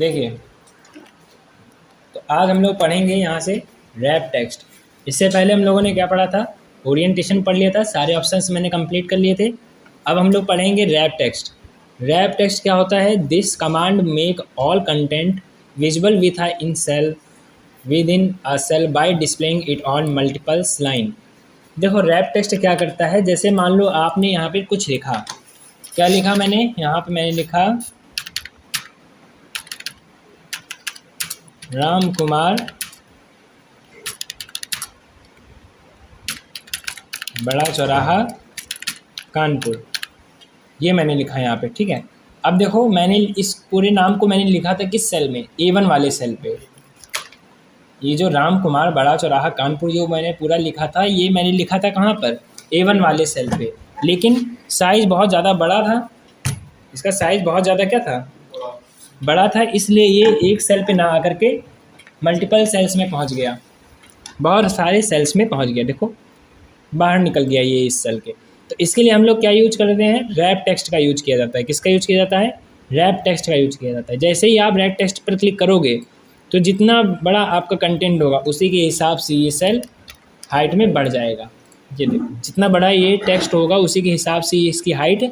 देखिए, तो आज हम लोग पढ़ेंगे यहाँ से रैप टेक्स्ट। इससे पहले हम लोगों ने क्या पढ़ा था? ओरिएंटेशन पढ़ लिया था, सारे ऑप्शंस मैंने कंप्लीट कर लिए थे। अब हम लोग पढ़ेंगे रैप टेक्स्ट। रैप टेक्स्ट क्या होता है? This command make all content visible with a in cell with in a cell by displaying it on multiples line. देखो, रैप टेक्स्ट क्या करता है, जैसे मान लो आपने यहाँ पे कुछ लिखा। क्या लिखा मैंने यहाँ पे? मैंने लिखा राम कुमार बड़ा चौराहा कानपुर, ये मैंने लिखा है यहाँ पे। ठीक है, अब देखो मैंने इस पूरे नाम को मैंने लिखा था किस सेल में? A1 वाले सेल पे। ये जो राम कुमार बड़ा चौराहा कानपुर जो मैंने पूरा लिखा था, ये मैंने लिखा था कहाँ पर? A1 वाले सेल पे। लेकिन साइज़ बहुत ज़्यादा बड़ा था, इसका साइज़ बहुत ज़्यादा क्या था? बड़ा था, इसलिए ये एक सेल पे ना आकर के मल्टीपल सेल्स में पहुँच गया, बहुत सारे सेल्स में पहुँच गया। देखो बाहर निकल गया ये इस सेल के। तो इसके लिए हम लोग क्या यूज करते हैं? रैप टेक्स्ट का यूज किया जाता है। किसका यूज किया जाता है? रैप टेक्स्ट का यूज किया जाता है। जैसे ही आप रैप टेक्स्ट पर क्लिक करोगे तो जितना बड़ा आपका कंटेंट होगा उसी के हिसाब से ये सेल हाइट में बढ़ जाएगा। ये देखो, जितना बड़ा ये टेक्स्ट होगा उसी के हिसाब से इसकी हाइट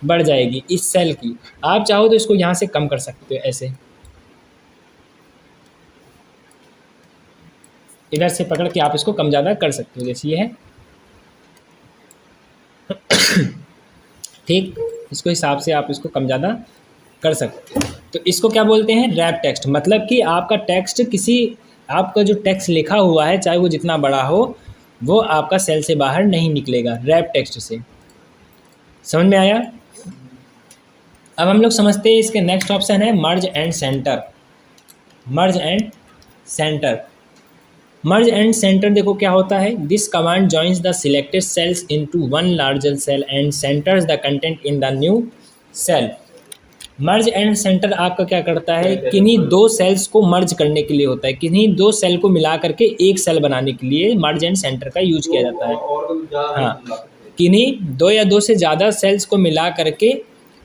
बढ़ जाएगी इस सेल की। आप चाहो तो इसको यहाँ से कम कर सकते हो, ऐसे इधर से पकड़ के आप इसको कम ज़्यादा कर सकते हो, जैसे ये है। ठीक, इसको हिसाब से आप इसको कम ज़्यादा कर सकते हो। तो इसको क्या बोलते हैं? Wrap text. मतलब कि आपका टेक्स्ट आपका जो टेक्स्ट लिखा हुआ है, चाहे वो जितना बड़ा हो, वो आपका सेल से बाहर नहीं निकलेगा रैप टेक्स्ट से। समझ में आया? अब हम लोग समझते हैं इसके नेक्स्ट ऑप्शन है merge and centre. Merge and centre. Merge and centre देखो क्या होता है। This command joins the selected cells into one larger cell and centres the content in the new cell. Merge and centre आपका क्या करता है? किन्हीं दो सेल्स को मर्ज करने के लिए होता है, किन्हीं दो सेल को मिला करके एक सेल बनाने के लिए मर्ज एंड सेंटर का यूज किया जाता है। हाँ, किन्हीं दो या दो से ज़्यादा सेल्स को मिला करके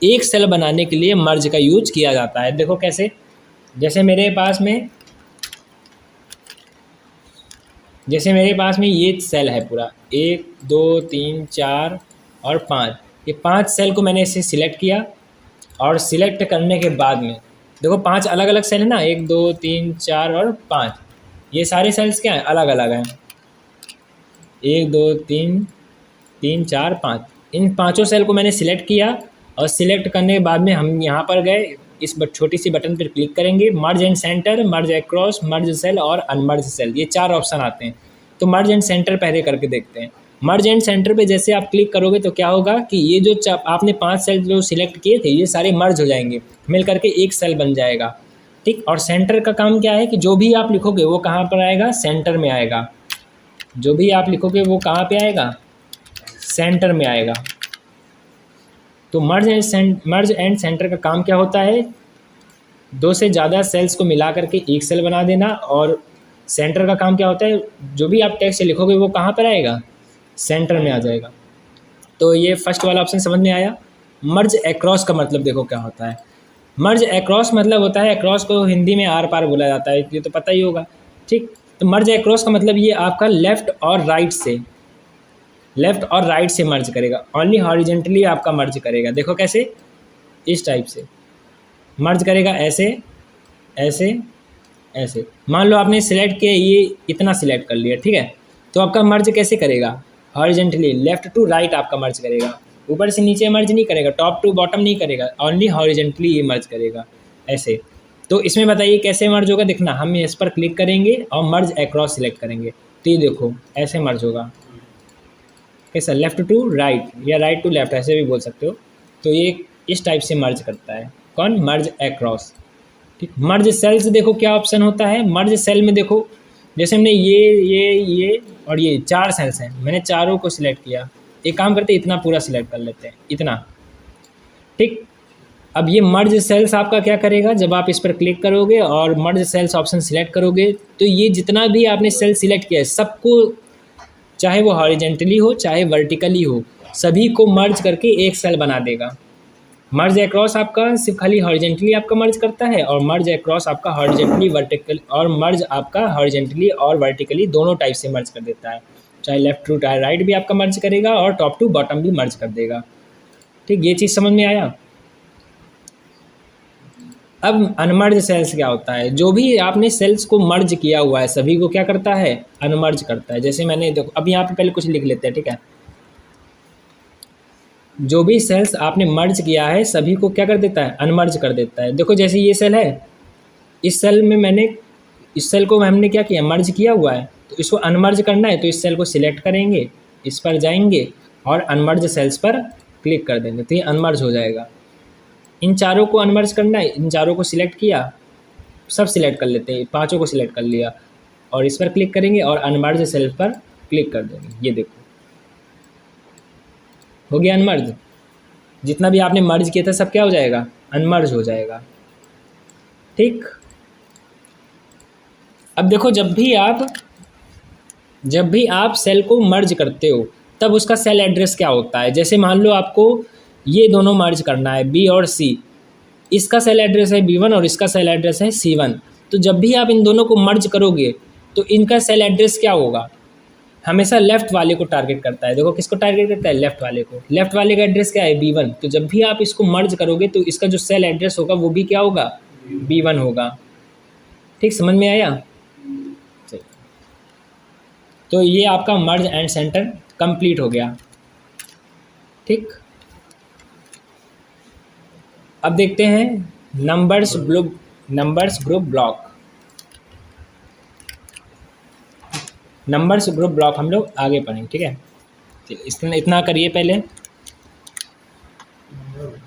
एक सेल बनाने के लिए मर्ज का यूज किया जाता है। देखो कैसे, जैसे मेरे पास में ये सेल है पूरा 1 2 3 4 और 5। ये 5 सेल को मैंने इसे सिलेक्ट किया और सिलेक्ट करने के बाद में देखो 5 अलग अलग सेल है ना, 1 2 3 4 और 5। ये सारे सेल्स क्या हैं? अलग अलग हैं। 1 2 3 4 5। इन पाँचों सेल को मैंने सिलेक्ट किया और सिलेक्ट करने के बाद में हम यहाँ पर गए, इस छोटी सी बटन पर क्लिक करेंगे। Merge and centre, merge across, merge cell और अनमर्ज सेल, ये 4 ऑप्शन आते हैं। तो मर्ज एंड सेंटर पहले करके देखते हैं। मर्ज एंड सेंटर पे जैसे आप क्लिक करोगे तो क्या होगा कि ये जो आपने 5 सेल जो सिलेक्ट किए थे, ये सारे मर्ज हो जाएंगे, मिल करके एक सेल बन जाएगा। ठीक, और सेंटर का काम क्या है कि जो भी आप लिखोगे वो कहाँ पर आएगा? सेंटर में आएगा। जो भी आप लिखोगे वो कहाँ पे आएगा? सेंटर में आएगा। तो मर्ज एंड सेंटर का काम क्या होता है? दो से ज़्यादा सेल्स को मिला करके एक सेल बना देना। और सेंटर का काम क्या होता है? जो भी आप टेक्स्ट लिखोगे वो कहाँ पर आएगा? सेंटर में आ जाएगा। तो ये फर्स्ट वाला ऑप्शन समझ में आया। मर्ज अक्रॉस का मतलब देखो क्या होता है। मर्ज अक्रॉस मतलब होता है, अक्रॉस को हिंदी में आर पार बोला जाता है, ये तो पता ही होगा। ठीक, तो मर्ज अक्रॉस का मतलब ये आपका लेफ़्ट और राइट से मर्ज करेगा। ओनली हॉरिजेंटली आपका मर्ज करेगा। देखो कैसे, इस टाइप से मर्ज करेगा, ऐसे ऐसे ऐसे। मान लो आपने सिलेक्ट किया, ये इतना सिलेक्ट कर लिया, ठीक है, तो आपका मर्ज कैसे करेगा? हॉरिजेंटली, लेफ़्ट टू राइट आपका मर्ज करेगा। ऊपर से नीचे मर्ज नहीं करेगा, टॉप टू बॉटम नहीं करेगा, ओनली हॉरिजेंटली ये मर्ज करेगा, ऐसे। तो इसमें बताइए कैसे मर्ज होगा? देखना, हम इस पर क्लिक करेंगे और मर्ज अक्रॉस सिलेक्ट करेंगे तो ये देखो ऐसे मर्ज होगा। कैसा? लेफ़्ट टू राइट या राइट टू लेफ़्ट, ऐसे भी बोल सकते हो। तो ये इस टाइप से मर्ज करता है। कौन? मर्ज अक्रॉस। ठीक, मर्ज सेल्स देखो क्या ऑप्शन होता है। मर्ज सेल में देखो, जैसे हमने ये और ये 4 सेल्स हैं, मैंने चारों को सिलेक्ट किया। एक काम करते हैं, इतना पूरा सिलेक्ट कर लेते हैं, इतना। ठीक, अब ये मर्ज सेल्स आपका क्या करेगा? जब आप इस पर क्लिक करोगे और मर्ज सेल्स ऑप्शन सिलेक्ट करोगे तो ये जितना भी आपने सेल सिलेक्ट किया है सबको, चाहे वो हॉरिजेंटली हो चाहे वर्टिकली हो, सभी को मर्ज करके एक सेल बना देगा। मर्ज अक्रॉस आपका सिर्फ खाली हॉरिजेंटली आपका मर्ज करता है, और मर्ज अक्रॉस आपका हॉरिजेंटली वर्टिकल, और मर्ज आपका हॉरिजेंटली और वर्टिकली दोनों टाइप से मर्ज कर देता है। चाहे लेफ्ट टू राइट भी आपका मर्ज करेगा और टॉप टू बॉटम भी मर्ज कर देगा। ठीक, ये चीज़ समझ में आया। अब अनमर्ज सेल्स क्या होता है? जो भी आपने सेल्स को मर्ज किया हुआ है सभी को क्या करता है? अनमर्ज करता है। जैसे मैंने देखो अब यहाँ पे पहले कुछ लिख लेते हैं, ठीक है। जो भी सेल्स आपने मर्ज किया है सभी को क्या कर देता है? अनमर्ज कर देता है। देखो जैसे ये सेल है, इस सेल में मैंने इस सेल को हमने क्या किया? मर्ज किया हुआ है, तो इसको अनमर्ज करना है तो इस सेल को सिलेक्ट करेंगे, इस पर जाएंगे और अनमर्ज सेल्स पर क्लिक कर देंगे, तो ये अनमर्ज हो जाएगा। इन चारों को अनमर्ज करना है, इन चारों को सिलेक्ट किया, सब सिलेक्ट कर लेते हैं, पांचों को सिलेक्ट कर लिया और इस पर क्लिक करेंगे और अनमर्ज सेल पर क्लिक कर देंगे। ये देखो हो गया अनमर्ज। जितना भी आपने मर्ज किया था सब क्या हो जाएगा? अनमर्ज हो जाएगा। ठीक, अब देखो जब भी आप सेल को मर्ज करते हो तब उसका सेल एड्रेस क्या होता है? जैसे मान लो आपको ये दोनों मर्ज करना है, बी और सी, इसका सेल एड्रेस है B1 और इसका सेल एड्रेस है C1। तो जब भी आप इन दोनों को मर्ज करोगे तो इनका सेल एड्रेस क्या होगा? हमेशा लेफ्ट वाले को टारगेट करता है। देखो किसको टारगेट करता है? लेफ्ट वाले को। लेफ्ट वाले का एड्रेस क्या है? B1। तो जब भी आप इसको मर्ज करोगे तो इसका जो सेल एड्रेस होगा वो भी क्या होगा? B1 होगा। ठीक, समझ में आया? तो ये आपका मर्ज एंड सेंटर कंप्लीट हो गया। ठीक, अब देखते हैं numbers group block. Numbers group block हम लोग आगे पढ़ेंगे, ठीक है। इतना करिए पहले।